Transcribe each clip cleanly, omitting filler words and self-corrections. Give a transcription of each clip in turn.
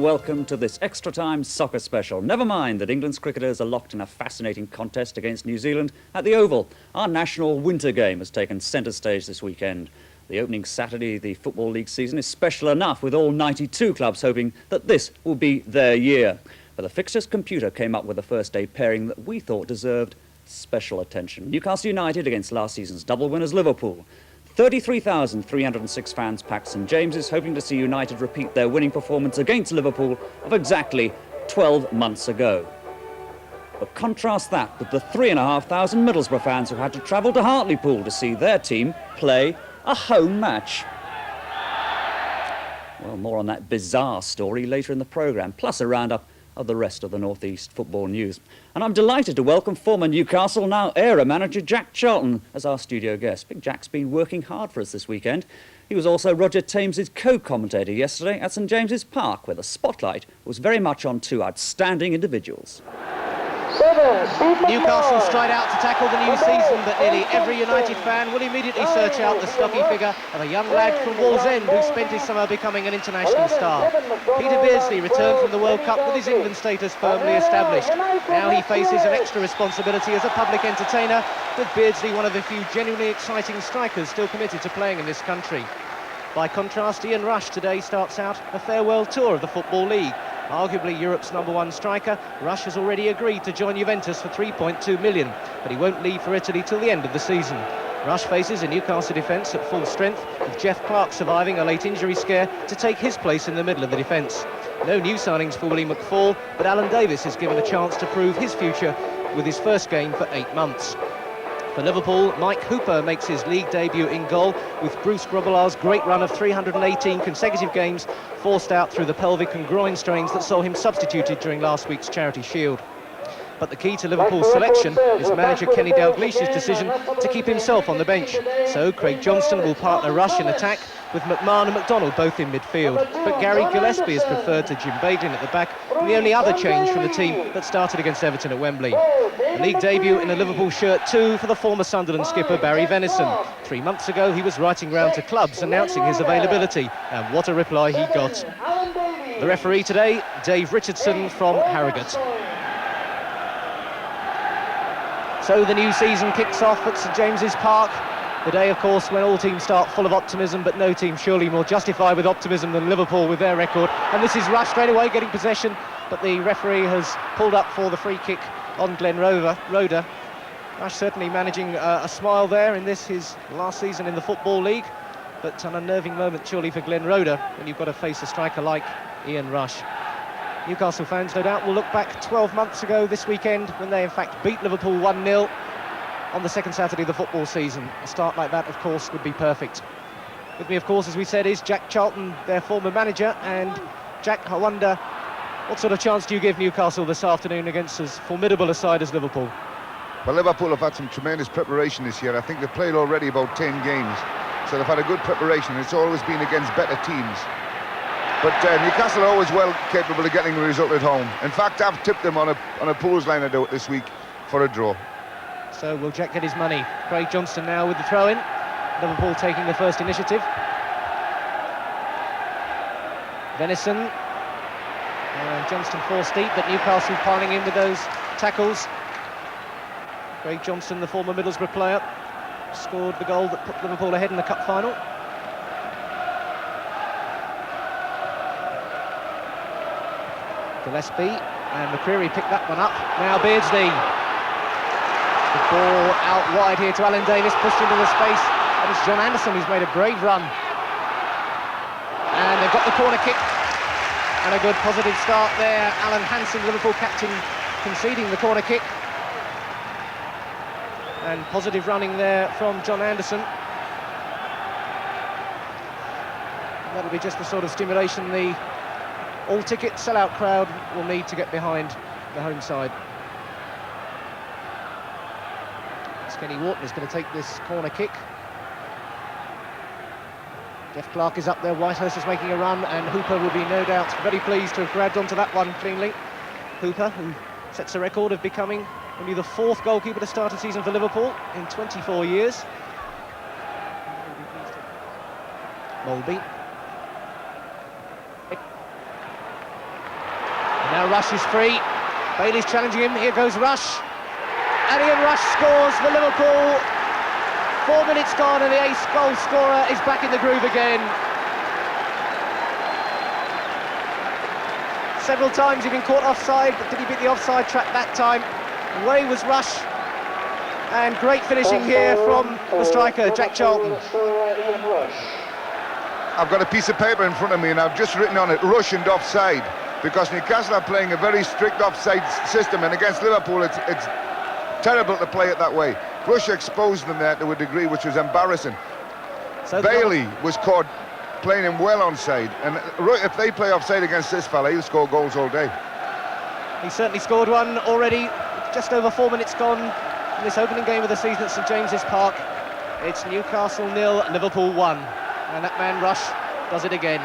welcome to this extra time soccer special. Never mind that England's cricketers are locked in a fascinating contest against New Zealand at the Oval. Our national winter game has taken centre stage this weekend. The opening Saturday of the Football League season is special enough, with all 92 clubs hoping that this will be their year. But the fixtures computer came up with a first day pairing that we thought deserved special attention. Newcastle United against last season's double winners Liverpool. 33,306 fans packed St James's, hoping to see United repeat their winning performance against Liverpool of exactly 12 months ago. But contrast that with the 3,500 Middlesbrough fans who had to travel to Hartlepool to see their team play a home match. Well, more on that bizarre story later in the programme, plus a roundup of the rest of the North East football news. And I'm delighted to welcome former Newcastle, now Era manager Jack Charlton as our studio guest. Big Jack's been working hard for us this weekend. He was also Roger Thames's co-commentator yesterday at St James's Park, where the spotlight was very much on two outstanding individuals. Newcastle stride out to tackle the new season, but nearly every United fan will immediately search out the stocky figure of a young lad from Wallsend who spent his summer becoming an international star. Peter Beardsley returned from the World Cup with his England status firmly established. Now he faces an extra responsibility as a public entertainer, with Beardsley one of the few genuinely exciting strikers still committed to playing in this country. By contrast, Ian Rush today starts out a farewell tour of the Football League. Arguably Europe's #1 striker, Rush has already agreed to join Juventus for £3.2 million, but he won't leave for Italy till the end of the season. Rush faces a Newcastle defence at full strength, with Jeff Clarke surviving a late injury scare to take his place in the middle of the defence. No new signings for Willie McFall, but Alan Davies is given a chance to prove his future with his first game for 8 months. For Liverpool, Mike Hooper makes his league debut in goal, with Bruce Grobbelaar's great run of 318 consecutive games forced out through the pelvic and groin strains that saw him substituted during last week's Charity Shield. But the key to Liverpool's selection is manager Kenny Dalglish's decision to keep himself on the bench. So Craig Johnston will partner Rush in attack, with McMahon and McDonald both in midfield. But Gary Gillespie is preferred to Jim Baglin at the back, and the only other change from the team that started against Everton at Wembley. A league debut in a Liverpool shirt too for the former Sunderland skipper Barry Venison. 3 months ago he was writing round to clubs announcing his availability, and what a reply he got. The referee today, Dave Richardson from Harrogate. So the new season kicks off at St James's Park. The day, of course, when all teams start full of optimism, but no team surely more justified with optimism than Liverpool with their record. And this is Rush straight away getting possession, but the referee has pulled up for the free kick on Glenn Roeder. Rush certainly managing a smile there in this, his last season in the Football League, but an unnerving moment surely for Glenn Roeder when you've got to face a striker like Ian Rush. Newcastle fans, no doubt, will look back 12 months ago this weekend when they in fact beat Liverpool 1-0 on the second Saturday of the football season. A start like that, of course, would be perfect. With me, of course, as we said, is Jack Charlton, their former manager. And Jack, I wonder, what sort of chance do you give Newcastle this afternoon against as formidable a side as Liverpool? Well, Liverpool have had some tremendous preparation this year. I think they've played already about 10 games, so they've had a good preparation. It's always been against better teams. But Newcastle are always well capable of getting a result at home. In fact, I've tipped them on a pools line I do it this week for a draw. So will Jack get his money? Craig Johnston now with the throw-in. Liverpool taking the first initiative. Venison. And Johnston forced deep, but Newcastle piling in with those tackles. Craig Johnston, the former Middlesbrough player, scored the goal that put Liverpool ahead in the cup final. Gillespie and McCreery picked that one up. Now Beardsley. The ball out wide here to Alan Davies, pushed into the space. And it's John Anderson who's made a brave run. And they've got the corner kick. And a good positive start there. Alan Hansen, Liverpool captain, conceding the corner kick. And positive running there from John Anderson. And that'll be just the sort of stimulation the all-ticket sellout crowd will need to get behind the home side. Kenny Wharton is going to take this corner kick. Jeff Clarke is up there, Whitehurst is making a run, and Hooper will be no doubt very pleased to have grabbed onto that one cleanly. Hooper, who sets a record of becoming only the 4th goalkeeper to start a season for Liverpool in 24 years. Molby. Now Rush is free. Bailey's challenging him. Here goes Rush. And Ian Rush scores for Liverpool. 4 minutes gone and the ace goal scorer is back in the groove again. Several times he'd been caught offside, but did he beat the offside trap that time? Away was Rush. And great finishing here from the striker, Jack Charlton. I've got a piece of paper in front of me and I've just written on it, Rush and offside, because Newcastle are playing a very strict offside system, and against Liverpool it's terrible to play it that way. Rush exposed them there to a degree which was embarrassing. So Bailey was caught playing him well onside, and if they play offside against this fella, he'll score goals all day. He certainly scored one already, just over 4 minutes gone in this opening game of the season at St James's Park. It's Newcastle 0, Liverpool 1, and that man Rush does it again.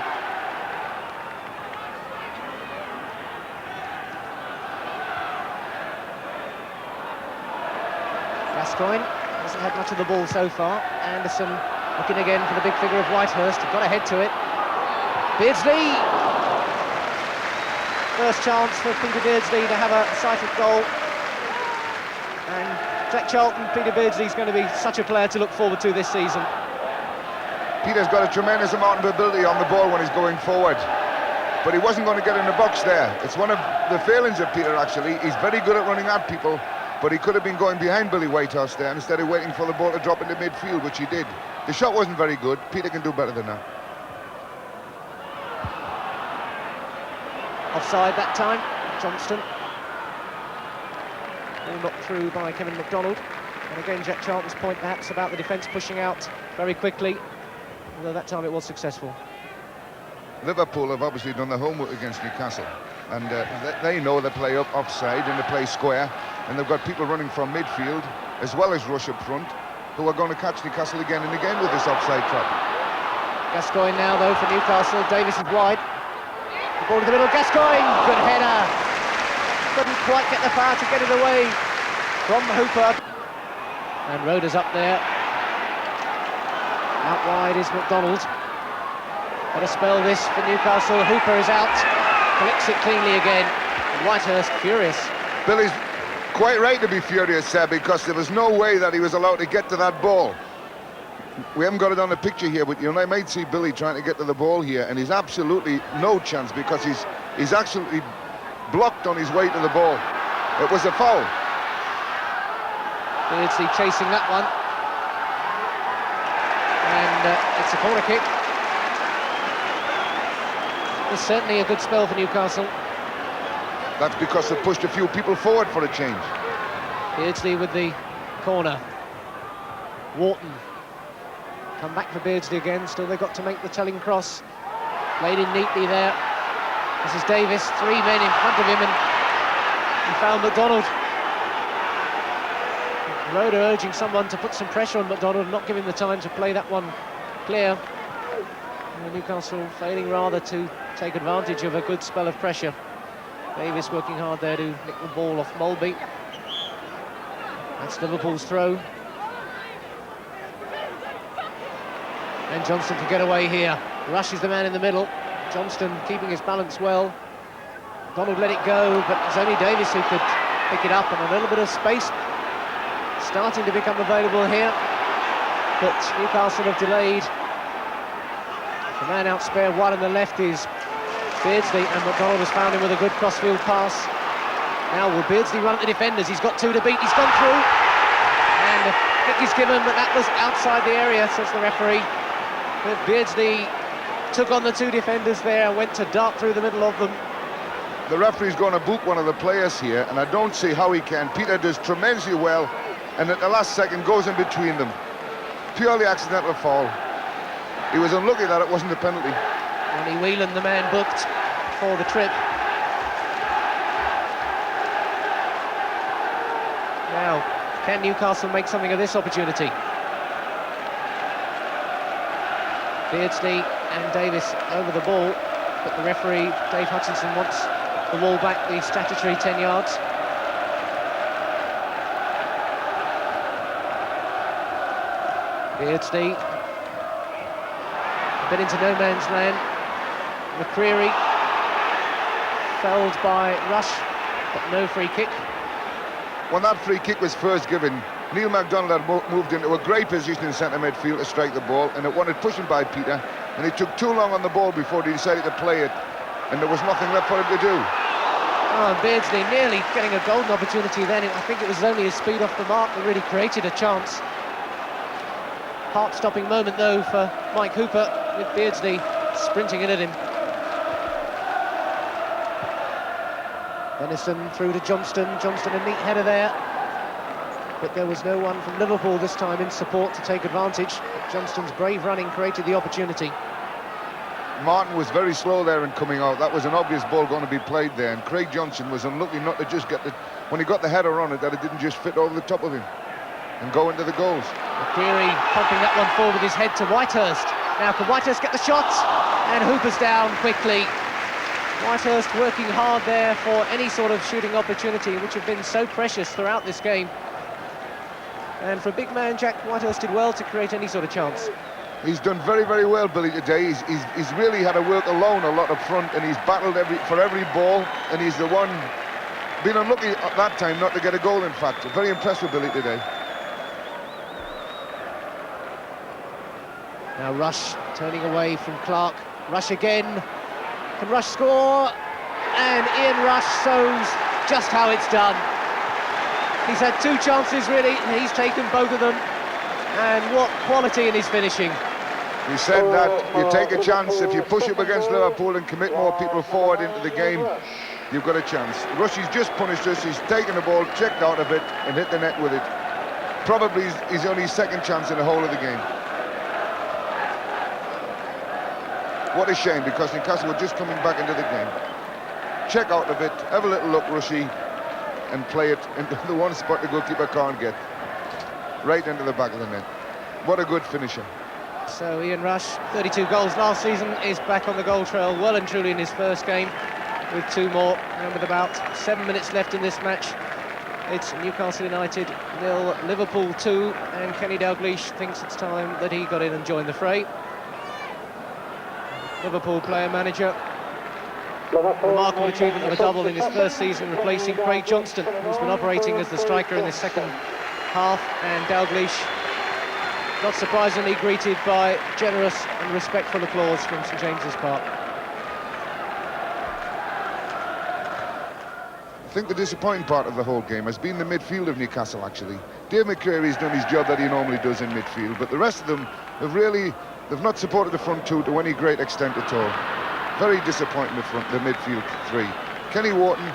Gascoigne hasn't had much of the ball so far. Anderson looking again for the big figure of Whitehurst. Got ahead to it. Beardsley. First chance for Peter Beardsley to have a sight of goal. And Jack Charlton, Peter Beardsley's going to be such a player to look forward to this season. Peter's got a tremendous amount of ability on the ball when he's going forward, but he wasn't going to get in the box there. It's one of the failings of Peter, actually. He's very good at running at people, but he could have been going behind Billy Whitehurst there instead of waiting for the ball to drop into midfield, which he did. The shot wasn't very good. Peter can do better than that. Offside that time, Johnston. All knocked through by Kevin McDonald. And again, Jack Charlton's point perhaps about the defence pushing out very quickly, although that time it was successful. Liverpool have obviously done their homework against Newcastle, and they know they play up offside and they play square, and they've got people running from midfield as well as Rush up front who are going to catch Newcastle again and again with this offside trap. Gascoigne now though for Newcastle. Davies is wide. The ball to the middle. Gascoigne, good header. Couldn't quite get the power to get it away from Hooper. And Roeder's up there. Out wide is McDonald. What a spell this for Newcastle. Hooper is out. Collects it cleanly again. And Whitehurst furious. Billy's quite right to be furious there, because there was no way that he was allowed to get to that ball. We haven't got it on the picture here, but you know, I might see Billy trying to get to the ball here, and he's absolutely no chance, because he's absolutely blocked on his way to the ball. It was a foul. Beardsley chasing that one. And it's a corner kick. It's certainly a good spell for Newcastle. That's because they've pushed a few people forward for a change. Beardsley with the corner. Wharton. Come back for Beardsley again. Still they've got to make the telling cross. Laid in neatly there. This is Davies. 3 men in front of him, and he found McDonald. Roeder urging someone to put some pressure on McDonald, not giving the time to play that one clear. And Newcastle failing rather to take advantage of a good spell of pressure. Davies working hard there to nick the ball off Mulby. That's Liverpool's throw. And Johnston can get away here. Rush is the man in the middle. Johnston keeping his balance well. Donald let it go, but it's only Davies who could pick it up, and a little bit of space starting to become available here. But Newcastle have delayed. The man out spare one on the left is Beardsley, and McDonald has found him with a good crossfield pass. Now will Beardsley run at the defenders? He's got 2 to beat. He's gone through, and a kick is given, but that was outside the area, says the referee. But Beardsley took on the 2 defenders there and went to dart through the middle of them. The referee's going to book one of the players here, and I don't see how he can. Peter does tremendously well, and at the last second goes in between them. Purely accidental foul. He was unlucky that it wasn't a penalty. Ronnie Whelan, the man booked for the trip. Now, can Newcastle make something of this opportunity? Beardsley and Davies over the ball, but the referee, Dave Hutchinson, wants the ball back, the statutory 10 yards. Beardsley, a bit into no man's land. McCreery felled by Rush, but no free kick. When that free kick was first given, Neil McDonald had moved into a great position in centre midfield to strike the ball, and it wanted pushing by Peter, and he took too long on the ball before he decided to play it, and there was nothing left for him to do. Oh, Beardsley nearly getting a golden opportunity then. I think it was only his speed off the mark that really created a chance. Heart-stopping moment, though, for Mike Hooper, with Beardsley sprinting in at him. Benison through to Johnston. Johnston a neat header there. But there was no one from Liverpool this time in support to take advantage. Johnston's brave running created the opportunity. Martin was very slow there in coming out. That was an obvious ball going to be played there, and Craig Johnson was unlucky not to just get the... When he got the header on it, that it didn't just fit over the top of him and go into the goals. McCreery pumping that one forward with his head to Whitehurst. Now can Whitehurst get the shot? And Hooper's down quickly. Whitehurst working hard there for any sort of shooting opportunity, which have been so precious throughout this game. And for a big man, Jack Whitehurst did well to create any sort of chance. He's done very, very well, Billy, today. He's really had to work alone a lot up front, and he's battled for every ball, and he's the one been unlucky at that time not to get a goal, in fact. Very impressed with Billy today. Now Rush turning away from Clarke. Rush again. Can Rush score? And Ian Rush shows just how it's done. He's had two chances, really, and he's taken both of them. And what quality in his finishing. He said that you take a chance if you push up against Liverpool and commit more people forward into the game, you've got a chance. Rushy's just punished us. He's taken the ball, checked out of it, and hit the net with it. Probably his only second chance in the whole of the game. What a shame, because Newcastle were just coming back into the game. Check out of it, have a little look, Rushy, and play it into the one spot the goalkeeper can't get. Right into the back of the net. What a good finisher. So Ian Rush, 32 goals last season, is back on the goal trail well and truly in his first game, with two more, and with about 7 minutes left in this match. It's Newcastle United 0, Liverpool 2, and Kenny Dalglish thinks it's time that he got in and joined the fray. Liverpool player-manager, remarkable achievement of a double in his first season, replacing Craig Johnston, who's been operating as the striker in the second half, and Dalglish, not surprisingly, greeted by generous and respectful applause from St James's Park. I think the disappointing part of the whole game has been the midfield of Newcastle, actually. Dave McCreery's done his job that he normally does in midfield, but the rest of them have really, they've not supported the front two to any great extent at all. Very disappointing the midfield three. Kenny Wharton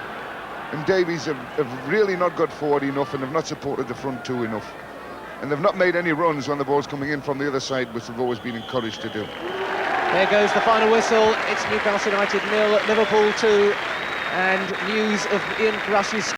and Davies have really not got forward enough, and have not supported the front two enough. And they've not made any runs when the ball's coming in from the other side, which they've always been encouraged to do. There goes the final whistle. It's Newcastle United 0, Liverpool 2, and news of Ian Rush's